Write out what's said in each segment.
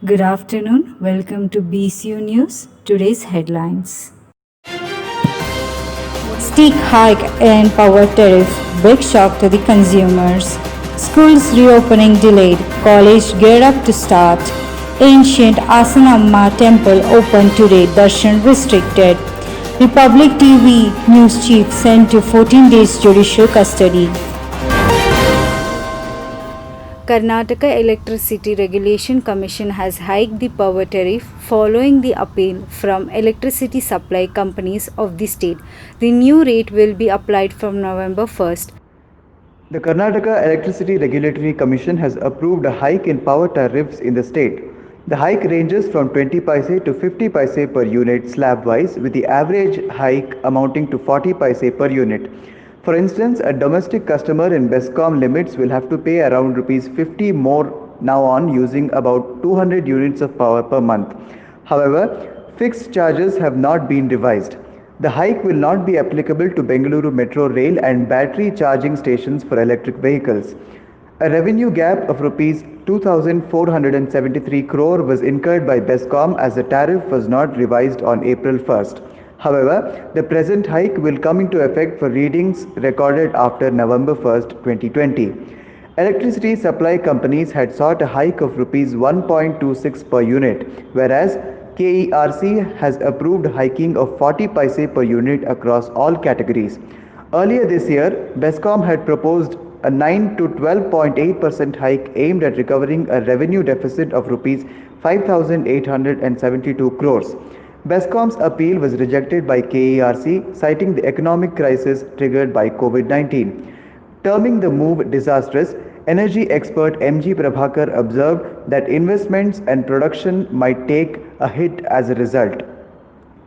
Good afternoon. Welcome to BCU News. Today's headlines. Steep hike in power tariff. Big shock to the consumers. Schools reopening delayed. College geared up to start. Ancient Asanamma temple open today. Darshan restricted. Republic TV news chief sent to 14 days judicial custody. Karnataka Electricity Regulation Commission has hiked the power tariff following the appeal from electricity supply companies of the state. The new rate will be applied from November 1st. The Karnataka Electricity Regulatory Commission has approved a hike in power tariffs in the state. The hike ranges from 20 paise to 50 paise per unit slab-wise, with the average hike amounting to 40 paise per unit. For instance, a domestic customer in Bescom limits will have to pay around rupees 50 more now on using about 200 units of power per month. However, fixed charges have not been revised. The hike will not be applicable to Bengaluru Metro Rail and battery charging stations for electric vehicles. A revenue gap of rupees 2,473 crore was incurred by Bescom as the tariff was not revised on April 1st. However, the present hike will come into effect for readings recorded after November 1st, 2020. Electricity supply companies had sought a hike of rupees 1.26 per unit, whereas KERC has approved hiking of 40 paise per unit across all categories. Earlier this year, Bescom had proposed a 9 to 12.8% hike aimed at recovering a revenue deficit of rupees 5,872 crores. Bescom's appeal was rejected by KERC, citing the economic crisis triggered by COVID-19. Terming the move disastrous, energy expert MG Prabhakar observed that investments and production might take a hit as a result.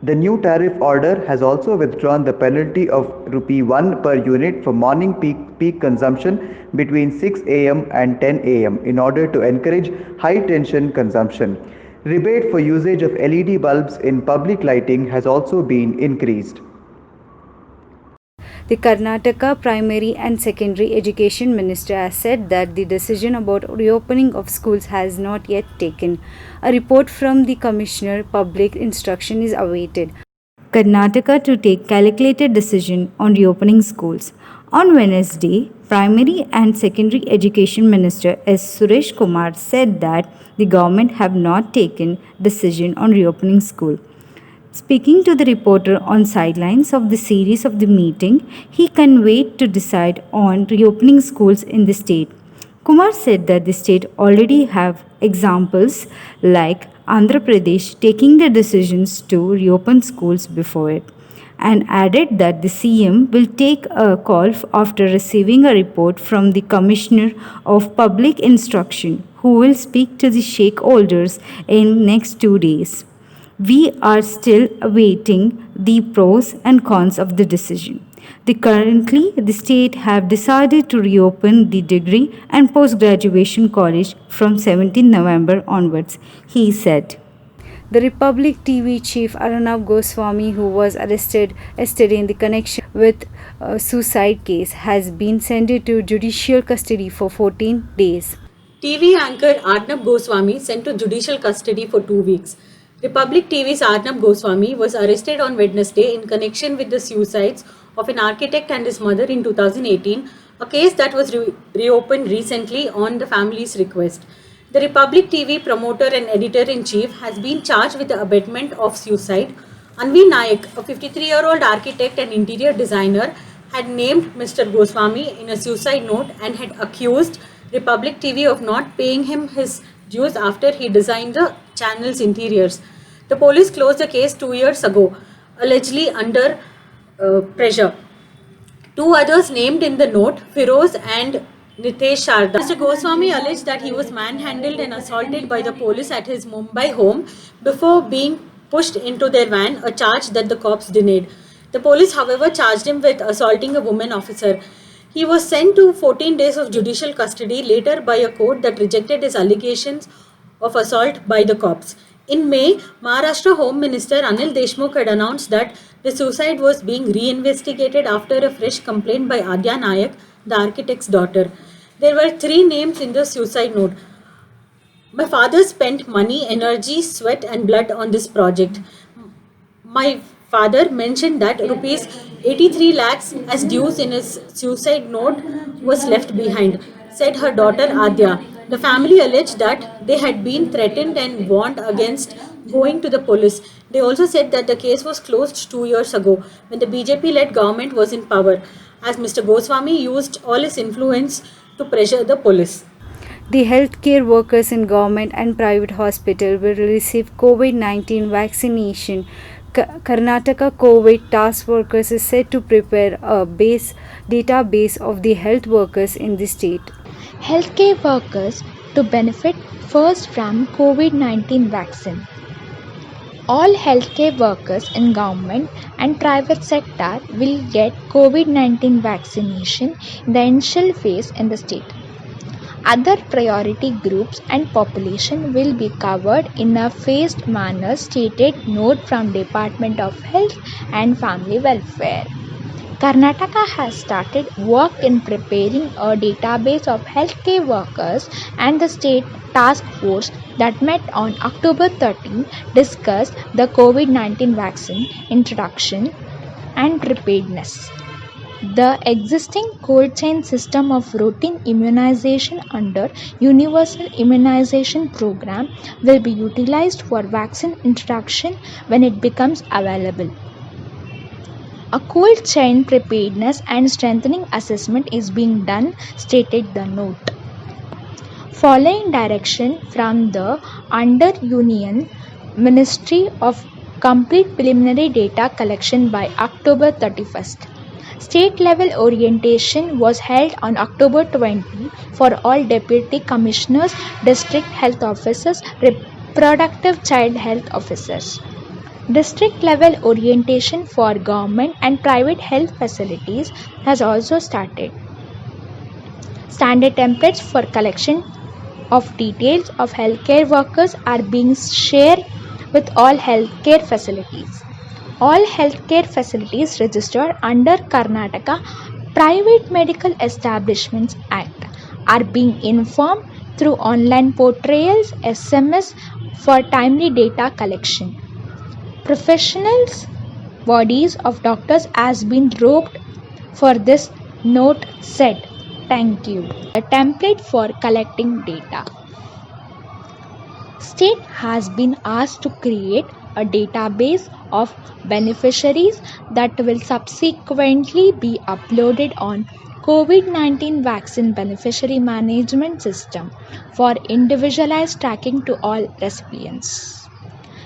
The new tariff order has also withdrawn the penalty of rupee 1 per unit for morning peak consumption between 6 am and 10 am in order to encourage high tension consumption. Rebate for usage of LED bulbs in public lighting has also been increased. The Karnataka Primary and Secondary Education Minister has said that the decision about reopening of schools has not yet taken. A report from the Commissioner Public Instruction is awaited. Karnataka to take calculated decision on reopening schools. On Wednesday, Primary and Secondary Education Minister S. Suresh Kumar said that the government have not taken decision on reopening school. Speaking to the reporter on sidelines of the series of the meeting, he conveyed to decide on reopening schools in the state. Kumar said that the state already have examples like Andhra Pradesh taking the decisions to reopen schools before it, and added that the CM will take a call after receiving a report from the Commissioner of Public Instruction, who will speak to the stakeholders in next 2 days. We are still awaiting the pros and cons of the decision. Currently, the state have decided to reopen the degree and post-graduation college from 17 November onwards, he said. The Republic TV chief Arnav Goswami, who was arrested yesterday in the connection with a suicide case, has been sent to judicial custody for 14 days. TV anchor Arnab Goswami sent to judicial custody for 2 weeks. Republic TV's Arnab Goswami was arrested on Wednesday in connection with the suicides of an architect and his mother in 2018, a case that was reopened recently on the family's request. The Republic TV promoter and editor-in-chief has been charged with the abetment of suicide. Anvi Nayak, a 53-year-old architect and interior designer, had named Mr. Goswami in a suicide note and had accused Republic TV of not paying him his dues after he designed the channel's interiors. The police closed the case 2 years ago, allegedly under pressure. 2 others named in the note, Firoz and Nitesh Sharda. Mr. Goswami alleged that he was manhandled and assaulted by the police at his Mumbai home before being pushed into their van, a charge that the cops denied. The police, however, charged him with assaulting a woman officer. He was sent to 14 days of judicial custody later by a court that rejected his allegations of assault by the cops. In May, Maharashtra Home Minister Anil Deshmukh had announced that the suicide was being reinvestigated after a fresh complaint by Adya Nayak, the architect's daughter. There were 3 names in the suicide note: My father spent money, energy, sweat, and blood on this project. My father mentioned that rupees 83 lakhs as dues in his suicide note was left behind, said her daughter Adya. The family alleged that they had been threatened and warned against going to the police. They also said that the case was closed 2 years ago when the BJP led government was in power, as Mr. Goswami used all his influence to pressure the police. The healthcare workers in government and private hospital will receive COVID-19 vaccination. Karnataka COVID task force is set to prepare a database of the health workers in the state. Healthcare workers to benefit first from COVID-19 vaccine. All healthcare workers in government and private sector will get COVID-19 vaccination in the initial phase in the state. Other priority groups and population will be covered in a phased manner, stated note from Department of Health and Family Welfare. Karnataka has started work in preparing a database of healthcare workers, and the state task force that met on October 13 discussed the COVID-19 vaccine introduction and preparedness. The existing cold chain system of routine immunization under Universal Immunization Program will be utilized for vaccine introduction when it becomes available. A cold chain preparedness and strengthening assessment is being done, stated the note. Following direction from the Under Union Ministry of complete preliminary data collection by October 31st. State level orientation was held on October 20 for all deputy commissioners, district health officers, reproductive child health officers. District level orientation for government and private health facilities has also started. Standard templates for collection of details of healthcare workers are being shared with all healthcare facilities. All healthcare facilities registered under Karnataka Private Medical Establishments Act are being informed through online portals, SMS for timely data collection. Professionals bodies of doctors has been roped for this, note said. Thank you. A template for collecting data. State has been asked to create a database of beneficiaries that will subsequently be uploaded on COVID-19 vaccine beneficiary management system for individualized tracking to all recipients.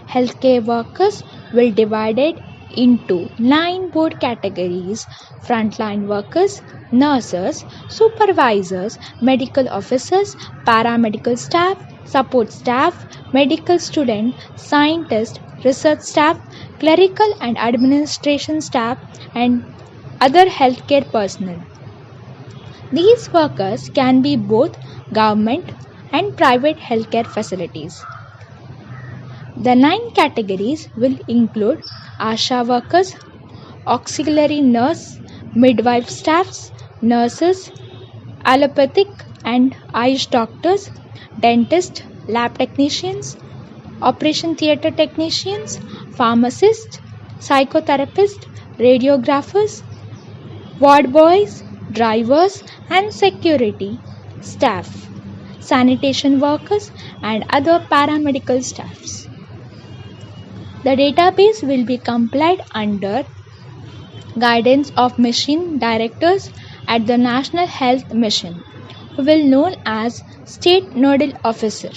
Healthcare workers will be divided into 9 board categories: frontline workers, nurses, supervisors, medical officers, paramedical staff, support staff, medical student, scientist, research staff, clerical and administration staff, and other healthcare personnel. These workers can be both government and private healthcare facilities. The 9 categories will include ASHA workers, auxiliary nurse, midwife staffs, nurses, allopathic and Ayush doctors, dentists, lab technicians, operation theatre technicians, pharmacists, psychotherapists, radiographers, ward boys, drivers and security staff, sanitation workers and other paramedical staffs. The database will be compiled under guidance of mission directors at the National Health Mission, who will be known as State Nodal Officer.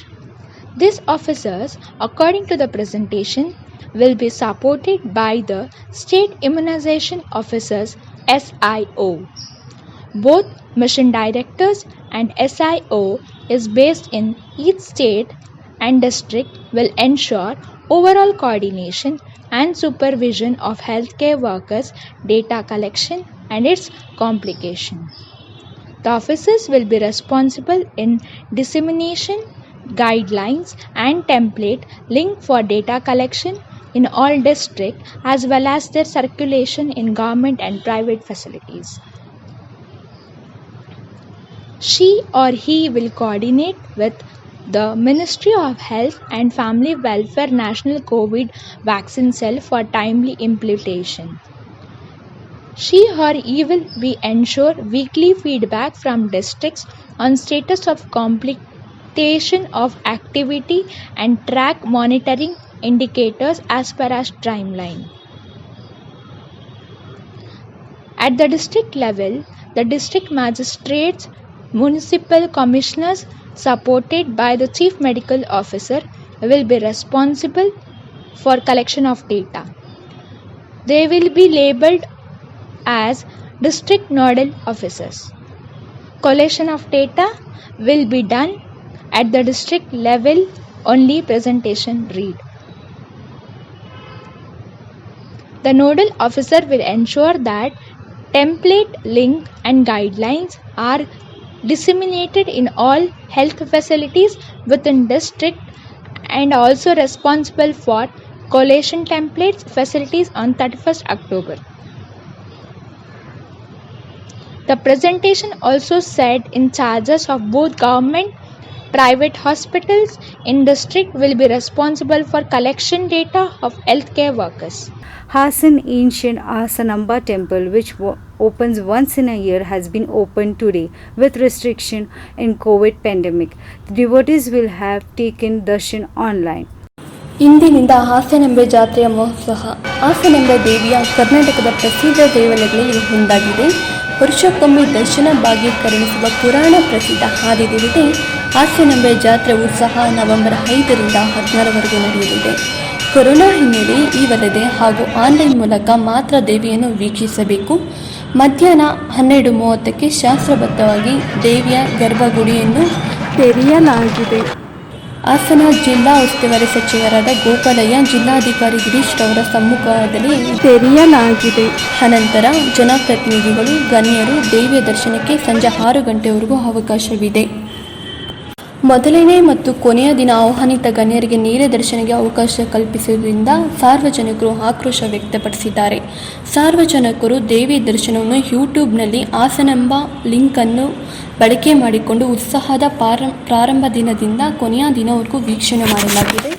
These officers, according to the presentation, will be supported by the State Immunization Officers SIO. Both mission directors and SIO is based in each state and district will ensure overall coordination and supervision of healthcare workers' data collection and its complication. The officers will be responsible in dissemination, guidelines and template link for data collection in all districts as well as their circulation in government and private facilities. She or he will coordinate with the Ministry of Health and Family Welfare National COVID Vaccine Cell for timely implementation. She or he will be ensure weekly feedback from districts on status of completion of activity and track monitoring indicators as per as timeline. At the district level, the district magistrates, municipal commissioners supported by the chief medical officer will be responsible for collection of data. They will be labeled as district nodal officers. Collation of data will be done at the district level only. Presentation read. The nodal officer will ensure that template, link and guidelines are disseminated in all health facilities within district and also responsible for collation templates facilities on 31st October. The presentation also said in charges of both government, private hospitals in district will be responsible for collection data of healthcare workers. Hasan ancient Asanamba temple, which opens once in a year, has been opened today with restriction in COVID pandemic. The devotees will have taken darshan online. ಇಂದಿನಿಂದ ಹಾಸನಾಂಬೆ ಜಾತ್ರೆಯ ಮಹೋತ್ಸವ. ಹಾಸನಾಂಬೆ ದೇವಿಯ ಕರ್ನಾಟಕದ ಪ್ರಸಿದ್ಧ ದೇವಾಲಯಗಳಲ್ಲಿ ಒಂದಾಗಿದೆ. ವರ್ಷಕ್ಕೊಮ್ಮೆ ದರ್ಶನ ಭಾಗ್ಯ ಕರುಣಿಸುವ ಪುರಾಣ ಪ್ರಸಿದ್ಧ ಆದಿದೇವತೆ ಹಾಸನಾಂಬೆ ಜಾತ್ರೆ ಉತ್ಸವ ನವೆಂಬರ್ 5ರಿಂದ 16ರವರೆಗೂ ನಡೆಯಲಿದೆ. ಕೊರೋನಾ ಹಿನ್ನೆಲೆ ಇವಲ್ಲದೆ ಹಾಗೂ ಆನ್ಲೈನ್ ಮೂಲಕ ಮಾತ್ರ ದೇವಿಯನ್ನು ವೀಕ್ಷಿಸಬೇಕು. ಮಧ್ಯಾಹ್ನ 12:30ಕ್ಕೆ ಶಾಸ್ತ್ರಬದ್ಧವಾಗಿ ದೇವಿಯ ಗರ್ಭಗುಡಿಯನ್ನು ತೆರೆಯಲಾಗಿದೆ. ಹಾಸನ ಜಿಲ್ಲಾ ಉಸ್ತುವಾರಿ ಸಚಿವರಾದ ಗೋಪಾಲಯ್ಯ, ಜಿಲ್ಲಾಧಿಕಾರಿ ಗಿರೀಶ್ ರವರ ಸಮ್ಮುಖದಲ್ಲಿ ತೆರೆಯಲಾಗಿದೆ. ಅನಂತರ ಜನಪ್ರತಿನಿಧಿಗಳು, ಗಣ್ಯರು ದೇವಿಯ ದರ್ಶನಕ್ಕೆ ಸಂಜೆ 6 ಗಂಟೆವರೆಗೂ ಅವಕಾಶವಿದೆ. ಮೊದಲನೇ ಮತ್ತು ಕೊನೆಯ ದಿನ ಆಹ್ವಾನಿತ ಗಣ್ಯರಿಗೆ ನೇರ ದರ್ಶನಕ್ಕೆ ಅವಕಾಶ ಕಲ್ಪಿಸುವುದರಿಂದ ಸಾರ್ವಜನಿಕರು ಆಕ್ರೋಶ ವ್ಯಕ್ತಪಡಿಸಿದ್ದಾರೆ. ಸಾರ್ವಜನಿಕರು ದೇವಿ ದರ್ಶನವನ್ನು ಯೂಟ್ಯೂಬ್ನಲ್ಲಿ ಹಾಸನಾಂಬ ಲಿಂಕನ್ನು ಬಳಕೆ ಮಾಡಿಕೊಂಡು ಉತ್ಸವದ ಪ್ರಾರಂಭ ದಿನದಿಂದ ಕೊನೆಯ ದಿನವರೆಗೂ ವೀಕ್ಷಣೆ ಮಾಡಲಾಗಿದೆ.